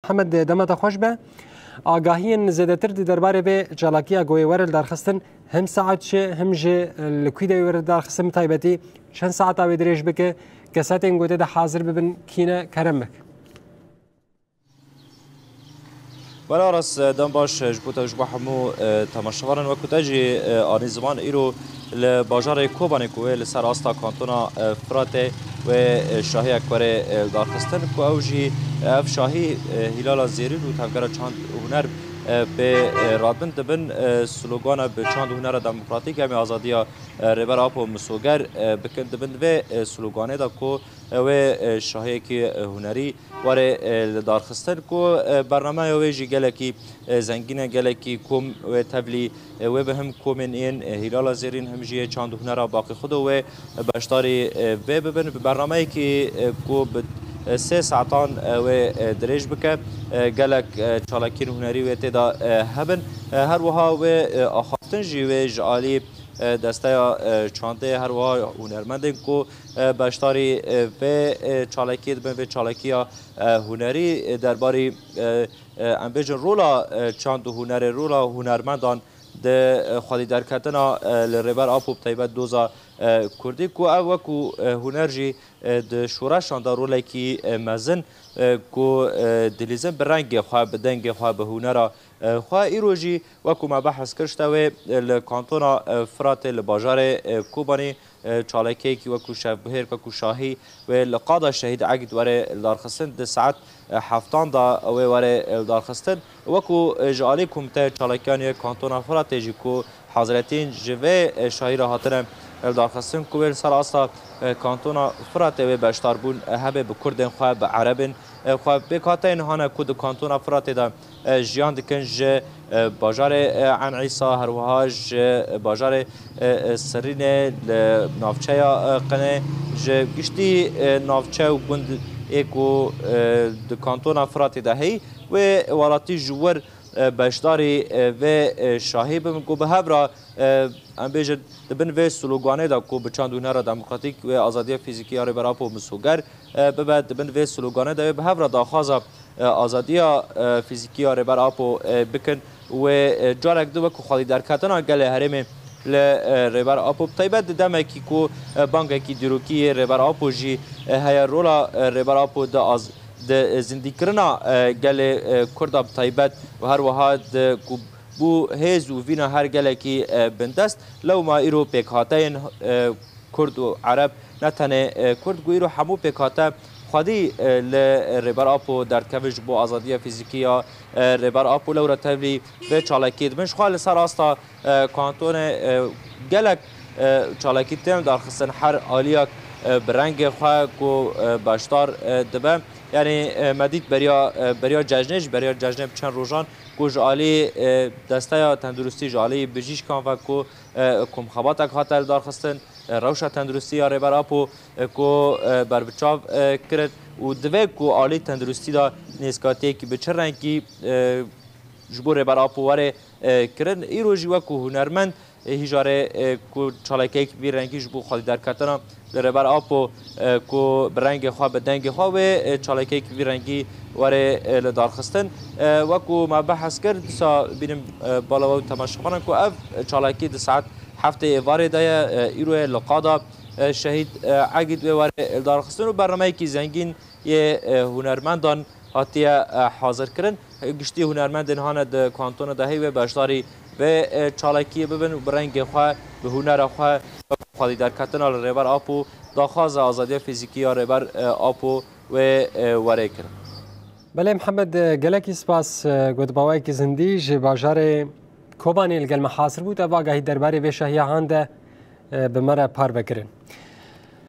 محمد دمت خوش به آگاهی زیادتر درباره به چالاکی گویور درخستن هم ساعت شه هم جه لکوید ور درخستن تایبتی چند ساعت آوی دریش بکه کسات این گوته ده حاضر ببین کینه کرم بک ولا راس دم باش جبوتا جبو حمو تماشاوارن وكو تاجي آني زمان ايرو لباجار كوباني كوي لسر استا كانتونا فراتي و شاهي اكبر دارخستن كو اوجي اف شاهي هلال زيرين و تفكر چاند هنر به رادبن دبن سلوگان به چاند هنر دموکراتیک همی آزادی ریبر آب و مسوگر بکن دبن و سلوگانه دا کو و شاهی که هنری واره دارخستن کو برنامه ویجی گلکی زنگینه گلکی کم و تبلی و به هم کومن این هلال زیرین همجیه چاند هنر باقی خود و باشتاری و ببن برنامه که کو 3 ساعتان و دريج بك قالك چالاكين هنري و تدا هبن هر وها و اخافتن جي و جالي دستا چانته هر وها هنرمندن کو باشتاري و چالاكي بن و چالاكيا هنري درباري امبيجن رولا چاند هنر رولا هنرمندان ده خالی درکتنا لربر آب و تایبت دوزا کردی کو او کو هنرجی د شورشان دارو کی مزن کو دلیزن برنگ خو بدنگ خو به هنر خو ایروجی و کو ما بحث کرشته و لکانتونا فرات لباجار کوبانی چالکی کی و کو شبهر و کو شاهی و لقاده شهید عقد وره دارخستن د ساعت هفتان دا او وره دارخستن و کو جالی کومته چالکانی کانتونا فرات جی کو حضرتین جوه شاهی را هاتن دارخستن کویل سر استا کانتونا فرات و بشتار بون هبه به کردن خو به عربن خو به کاتین هانه کود کانتونا فرات دا جیان دکن ج باجار عن عیسی هر وهاج باجار سرین نافچه قنه ج گشتی نافچه و گوند اکو د کانتونا فرات دا هی و ولاتی جوور بشداری و شاهی بمکو به هبرا ام بیجن دبن و سلوگانه دا کو بچاند هنر دموکراتیک و آزادی فیزیکی اره برای مسوگر به دبن و سلوگانه دا به هبرا دا خازا آزادی فیزیکی اره برای بکن و جارک دو کو خالی در کتنا گله هرم ل ربر آپو تایبت دمه کی کو بانک کی دروکی ربر آپو جی هيا رولا ربر آپو د از د زندگیکرنا گل کرد تایبت و هر وهاد بو هیز و وینا هر گله کی بندست لو ما ایرو پکاتین کرد و عرب نتنه کرد گو ایرو همو پکاته خودی ل ربر آپو در کوج بو آزادی فیزیکی ربر آپو لورا تبلی به چالاکی دمش خال سر استا کانتون گلک چالاکی تم در خصن هر عالیک برنگ خو کو باشدار دبه یعنی مدید بریا جشنه چند روزان کو جالی دسته تندرستی جالی بجیش کان و کو کم خباتک هاتل دار خستن روشا تندرستی یا ربر آپو کو بر بچاو کرد و دوی کو عالی تندرستی دا نیسکاتی که بچه رنگی جبور ربر آپو واره کرن ای روژی و کو هنرمند هجاره کو چالکی که بی رنگی جبو خالی در کتنا ربر آپو کو برنگ خواه بدنگ خواه و چالکی که بی رنگی واره لدار خستن و کو ما بحث کرد سا بینم بالا و تماشاخانه کو اف چالکی ده ساعت هفته ایواره دایه ایروه لقادا شهید عقید و واره لدار خستن و برنامه که زنگین یه هنرمندان هاتیه حاضر کرن گشتی هنرمندان هانه ده کانتون دهی و باشداری و چالکی ببین برنگ خواه به هنر خواه خالی در کتنا ربر آپو داخواز آزادی فیزیکی ربر آپو و وره کرن بله محمد گلکی سپاس گوتباوی که زندیج باجار کوبانی الگل محاصر بود و آگاهی درباره به شهیه هانده به مره پار بکرن